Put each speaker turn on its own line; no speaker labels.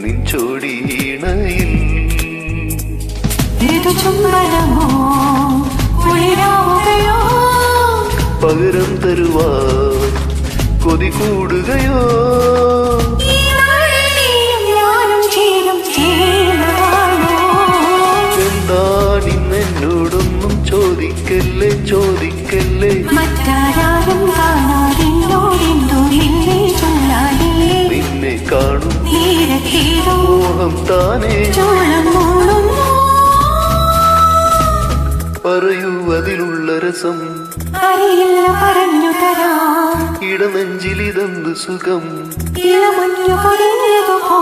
നിൻചോടിയിണയിൽ പകരം തരുവാ കൊതി കൂടുകയോ എന്താ നിന്നെന്നോടൊന്നും ചോദിക്കല്ലേ ചോദിക്കല്ലേ നിന്നെ കാണും മോഹം താനേ പറയൂ അതിലുള്ള രസം
അറിയില്ല പറഞ്ഞു തരാം
ഇടനെഞ്ചിലിതെന്ത് സുഖം
ഇളമഞ്ഞു പൊരിഞ്ഞതുപോ